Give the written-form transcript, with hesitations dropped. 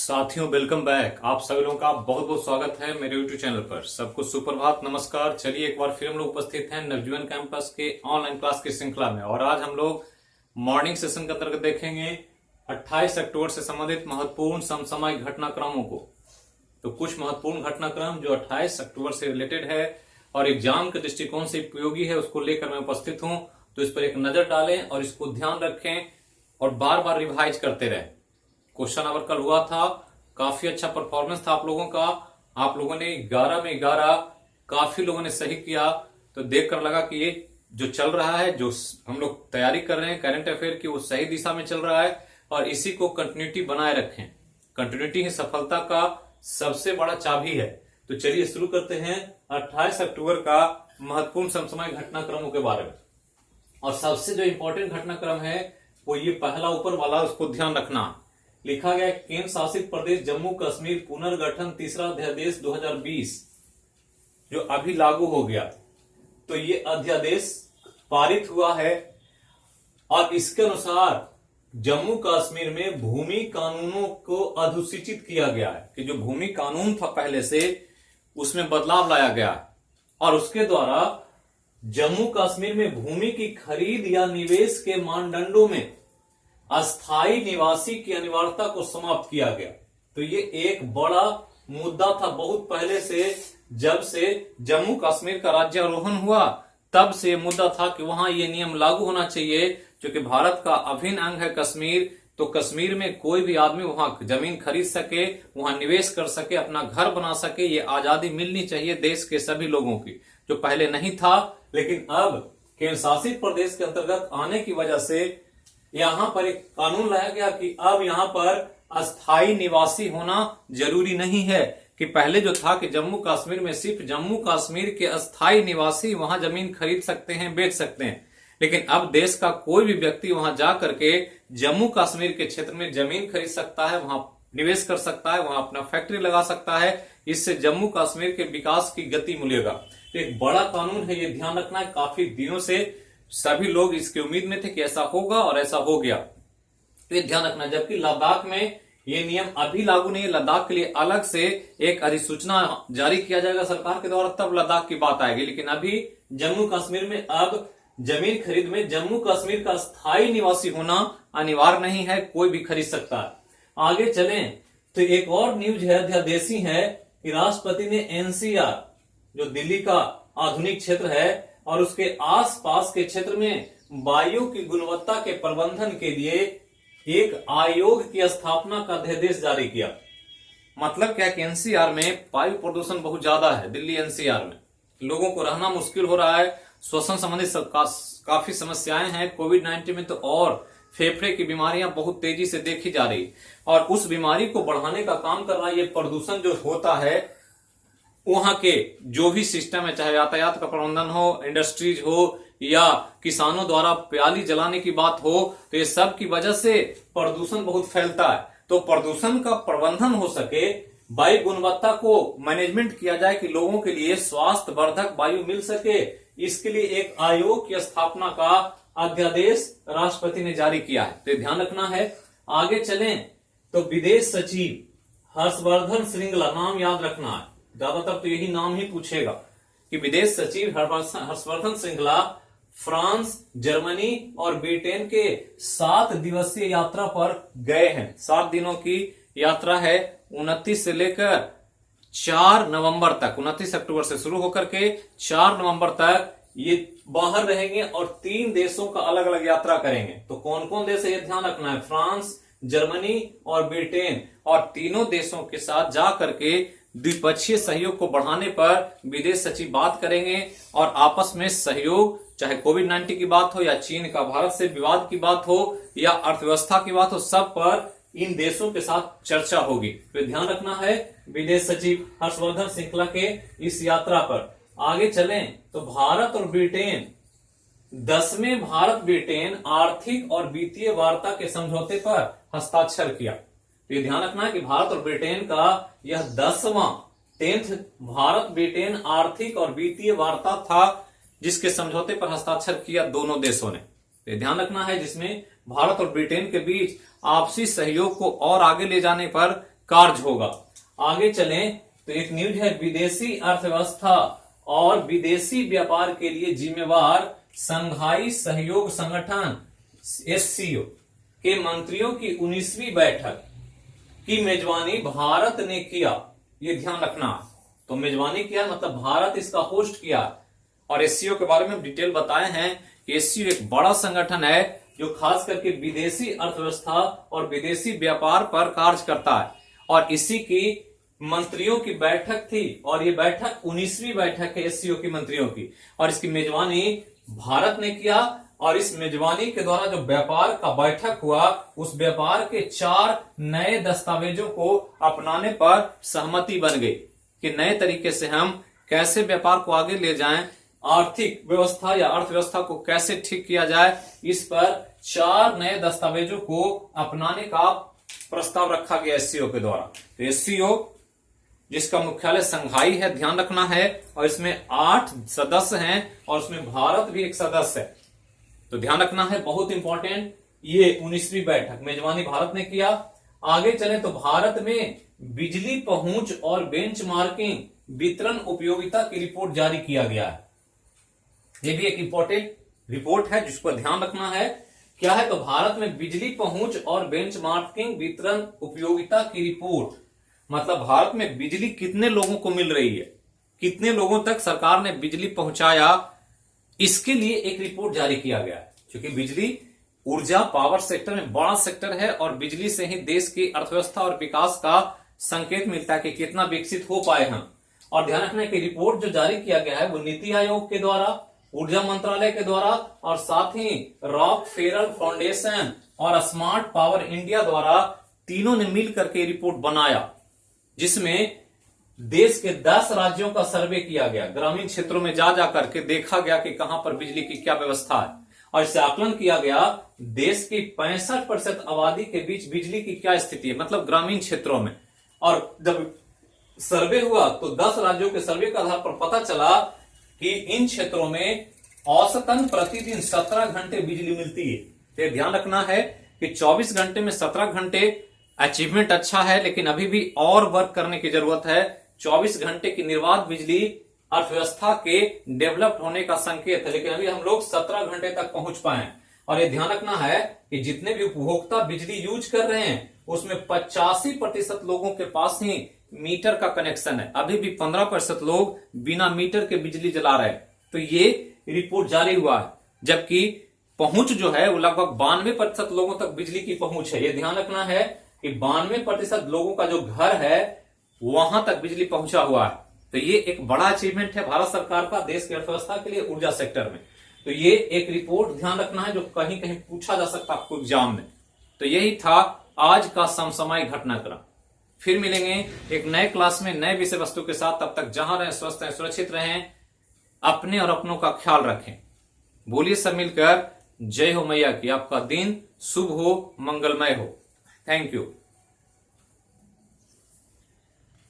साथियों welcome back. आप सभी लोगों का बहुत बहुत स्वागत है मेरे यूट्यूब चैनल पर। सबको सुप्रभात नमस्कार। चलिए एक बार फिर हम लोग उपस्थित हैं नवजीवन कैंपस के ऑनलाइन क्लास की श्रृंखला में और आज हम लोग मॉर्निंग सेशन के अंतर्गत देखेंगे 28 अक्टूबर से संबंधित महत्वपूर्ण समसामयिक घटनाक्रमों को। तो कुछ महत्वपूर्ण घटनाक्रम जो 28 अक्टूबर से रिलेटेड है और एग्जाम के दृष्टिकोण से उपयोगी है उसको लेकर मैं उपस्थित हूं। तो इस पर एक नजर डालें और इसको ध्यान रखें और बार बार रिवाइज करते रहें। क्वेश्चन आवर कल हुआ था, काफी अच्छा परफॉर्मेंस था आप लोगों का। आप लोगों ने 11 में 11 काफी लोगों ने सही किया। तो देखकर लगा कि ये जो चल रहा है, जो हम लोग तैयारी कर रहे हैं करंट अफेयर की, वो सही दिशा में चल रहा है और इसी को कंटिन्यूटी बनाए रखें। कंटिन्यूटी ही सफलता का सबसे बड़ा चाबी है। तो चलिए शुरू करते हैं 28 अक्टूबर का महत्वपूर्ण समसामयिक घटनाक्रमों के बारे में। और सबसे जो इंपॉर्टेंट घटनाक्रम है वो ये पहला ऊपर वाला, उसको ध्यान रखना। लिखा गया केंद्र शासित प्रदेश जम्मू कश्मीर पुनर्गठन तीसरा अध्यादेश 2020 जो अभी लागू हो गया। तो ये अध्यादेश पारित हुआ है और इसके अनुसार जम्मू कश्मीर में भूमि कानूनों को अधिसूचित किया गया है कि जो भूमि कानून था पहले से उसमें बदलाव लाया गया है और उसके द्वारा जम्मू कश्मीर में भूमि की खरीद या निवेश के मानदंडों में अस्थायी निवासी की अनिवार्यता को समाप्त किया गया। तो ये एक बड़ा मुद्दा था बहुत पहले से, जब से जम्मू कश्मीर का राज्यारोहण हुआ तब से मुद्दा था कि वहां ये नियम लागू होना चाहिए क्योंकि भारत का अभिन्न अंग है कश्मीर। तो कश्मीर में कोई भी आदमी वहां जमीन खरीद सके, वहां निवेश कर सके, अपना घर बना सके। ये आजादी मिलनी चाहिए देश के सभी लोगों की, जो पहले नहीं था। लेकिन अब केंद्र शासित प्रदेश के अंतर्गत आने की वजह से यहां पर एक कानून लाया गया कि अब यहां पर अस्थायी निवासी होना जरूरी नहीं है। कि पहले जो था कि जम्मू कश्मीर में सिर्फ जम्मू कश्मीर के अस्थायी निवासी वहां जमीन खरीद सकते हैं, बेच सकते हैं। लेकिन अब देश का कोई भी व्यक्ति वहां जा करके जम्मू कश्मीर के क्षेत्र में जमीन खरीद सकता है, वहां निवेश कर सकता है, वहां अपना फैक्ट्री लगा सकता है। इससे जम्मू कश्मीर के विकास की गति मिलेगा। तो एक बड़ा कानून है, ये ध्यान रखना है। काफी दिनों से सभी लोग इसकी उम्मीद में थे कि ऐसा होगा और ऐसा हो गया। तो ये ध्यान रखना। जबकि लद्दाख में ये नियम अभी लागू नहीं है, लद्दाख के लिए अलग से एक अधिसूचना जारी किया जाएगा सरकार के द्वारा, तब लद्दाख की बात आएगी। लेकिन अभी जम्मू कश्मीर में अब जमीन खरीद में जम्मू कश्मीर का स्थायी निवासी होना अनिवार्य नहीं है, कोई भी खरीद सकता है। आगे चलें तो एक और न्यूज है, अध्यादेशी है कि राष्ट्रपति ने एनसीआर जो दिल्ली का आधुनिक क्षेत्र है और उसके आसपास के क्षेत्र में वायु की गुणवत्ता के प्रबंधन के लिए एक आयोग की स्थापना का अध्यादेश जारी किया। मतलब क्या कि एनसीआर में वायु प्रदूषण बहुत ज्यादा है। दिल्ली एनसीआर में लोगों को रहना मुश्किल हो रहा है, श्वसन संबंधी काफी समस्याएं हैं। कोविड-19 में तो और फेफड़े की बीमारियां बहुत तेजी से देखी जा रही और उस बीमारी को बढ़ाने का काम कर रहा है ये प्रदूषण जो होता है। वहां के जो भी सिस्टम है, चाहे यातायात का प्रबंधन हो, इंडस्ट्रीज हो या किसानों द्वारा प्याली जलाने की बात हो, तो ये सब की वजह से प्रदूषण बहुत फैलता है। तो प्रदूषण का प्रबंधन हो सके, वायु गुणवत्ता को मैनेजमेंट किया जाए कि लोगों के लिए स्वास्थ्यवर्धक वायु मिल सके, इसके लिए एक आयोग की स्थापना का अध्यादेश राष्ट्रपति ने जारी किया है। तो ध्यान रखना है। आगे चलें तो विदेश सचिव हर्षवर्धन श्रृंगला, नाम याद रखना है, ज्यादातर तो यही नाम ही पूछेगा कि विदेश सचिव हर्षवर्धन श्रृंगला फ्रांस, जर्मनी और ब्रिटेन के 7 दिवसीय यात्रा पर गए हैं। 7 दिनों की यात्रा है, 29 से लेकर 4 नवंबर तक, 29 अक्टूबर से शुरू होकर के 4 नवंबर तक ये बाहर रहेंगे और 3 देशों का अलग अलग यात्रा करेंगे। तो कौन कौन देश है ये ध्यान रखना है, फ्रांस, जर्मनी और ब्रिटेन। और तीनों देशों के साथ जा करके द्विपक्षीय सहयोग को बढ़ाने पर विदेश सचिव बात करेंगे और आपस में सहयोग, चाहे कोविड-19 की बात हो या चीन का भारत से विवाद की बात हो या अर्थव्यवस्था की बात हो, सब पर इन देशों के साथ चर्चा होगी। तो ध्यान रखना है विदेश सचिव हर्षवर्धन श्रृंगला के इस यात्रा पर। आगे चलें तो भारत और ब्रिटेन 10वें भारत ब्रिटेन आर्थिक और वित्तीय वार्ता के समझौते पर हस्ताक्षर किया। तो ये ध्यान रखना है कि भारत और ब्रिटेन का यह 10th भारत ब्रिटेन आर्थिक और वित्तीय वार्ता था जिसके समझौते पर हस्ताक्षर किया दोनों देशों ने। तो ध्यान रखना है जिसमें भारत और ब्रिटेन के बीच आपसी सहयोग को और आगे ले जाने पर कार्य होगा। आगे चलें तो एक न्यूज है, विदेशी अर्थव्यवस्था और विदेशी व्यापार के लिए जिम्मेवार संघाई सहयोग संगठन एससीओ के मंत्रियों की 19वीं बैठक की मेजबानी भारत ने किया। ये ध्यान रखना, तो मेजबानी किया मतलब भारत इसका होस्ट किया। और एससीओ के बारे में डिटेल बताए हैं कि एससीओ एक बड़ा संगठन है जो खास करके विदेशी अर्थव्यवस्था और विदेशी व्यापार पर कार्य करता है। और इसी की मंत्रियों की बैठक थी और ये बैठक 19वीं बैठक है एससीओ की मंत्रियों की, और इसकी मेजबानी भारत ने किया। और इस मेजबानी के द्वारा जो व्यापार का बैठक हुआ, उस व्यापार के 4 नए दस्तावेजों को अपनाने पर सहमति बन गई कि नए तरीके से हम कैसे व्यापार को आगे ले जाएं, आर्थिक व्यवस्था या अर्थव्यवस्था को कैसे ठीक किया जाए, इस पर 4 नए दस्तावेजों को अपनाने का प्रस्ताव रखा गया एससीओ के द्वारा। तो एससीओ जिसका मुख्यालय संघाई है, ध्यान रखना है, और इसमें 8 सदस्य हैं और उसमें भारत भी एक सदस्य है। तो ध्यान रखना है, बहुत इंपॉर्टेंट। ये 19वीं बैठक मेजबानी भारत ने किया। आगे चले तो भारत में बिजली पहुंच और बेंचमार्किंग वितरण उपयोगिता की रिपोर्ट जारी किया गया है। ये भी एक इंपॉर्टेंट रिपोर्ट है जिसको ध्यान रखना है। क्या है तो भारत में बिजली पहुंच और बेंचमार्किंग वितरण उपयोगिता की रिपोर्ट, मतलब भारत में बिजली कितने लोगों को मिल रही है, कितने लोगों तक सरकार ने बिजली पहुंचाया, इसके लिए एक रिपोर्ट जारी किया गया है। क्योंकि बिजली ऊर्जा पावर सेक्टर में बड़ा सेक्टर है और बिजली से ही देश की अर्थव्यवस्था और विकास का संकेत मिलता है कि कितना विकसित हो पाए हम। और ध्यान रखना है कि रिपोर्ट जो जारी किया गया है वो नीति आयोग के द्वारा, ऊर्जा मंत्रालय के द्वारा और साथ ही रॉकफेलर फाउंडेशन और स्मार्ट पावर इंडिया द्वारा तीनों ने मिलकर के रिपोर्ट बनाया, जिसमें देश के 10 राज्यों का सर्वे किया गया। ग्रामीण क्षेत्रों में जा जाकर के देखा गया कि कहां पर बिजली की क्या व्यवस्था है, और इससे आकलन किया गया देश की 65% आबादी के बीच बिजली की क्या स्थिति है, मतलब ग्रामीण क्षेत्रों में। और जब सर्वे हुआ तो 10 राज्यों के सर्वे के आधार पर पता चला कि इन क्षेत्रों में औसतन प्रतिदिन 17 घंटे बिजली मिलती है। तो ध्यान रखना है कि 24 घंटे में 17 घंटे अचीवमेंट अच्छा है, लेकिन अभी भी और वर्क करने की जरूरत है। 24 घंटे की निर्बाध बिजली अर्थव्यवस्था के डेवलप होने का संकेत है, लेकिन अभी हम लोग 17 घंटे तक पहुंच पाए। और ये ध्यान रखना है कि जितने भी उपभोक्ता बिजली यूज कर रहे हैं उसमें 85% लोगों के पास ही मीटर का कनेक्शन है। अभी भी 15% लोग बिना मीटर के बिजली जला रहे हैं। तो ये रिपोर्ट जारी हुआ है, जबकि पहुंच जो है वो लगभग 92% लोगों तक बिजली की पहुंच है। ये ध्यान रखना है कि 92% लोगों का जो घर है वहां तक बिजली पहुंचा हुआ है। तो ये एक बड़ा अचीवमेंट है भारत सरकार का देश की अर्थव्यवस्था के लिए ऊर्जा सेक्टर में। तो ये एक रिपोर्ट ध्यान रखना है जो कहीं कहीं पूछा जा सकता है आपको एग्जाम में। तो यही था आज का समसामयिक घटनाक्रम। फिर मिलेंगे एक नए क्लास में नए विषय वस्तु के साथ। तब तक जहां रहें स्वस्थ रहें, सुरक्षित रहें, अपने और अपनों का ख्याल रखें। बोलिए सब मिलकर जय हो मैया की। आपका दिन शुभ हो, मंगलमय हो। Thank you.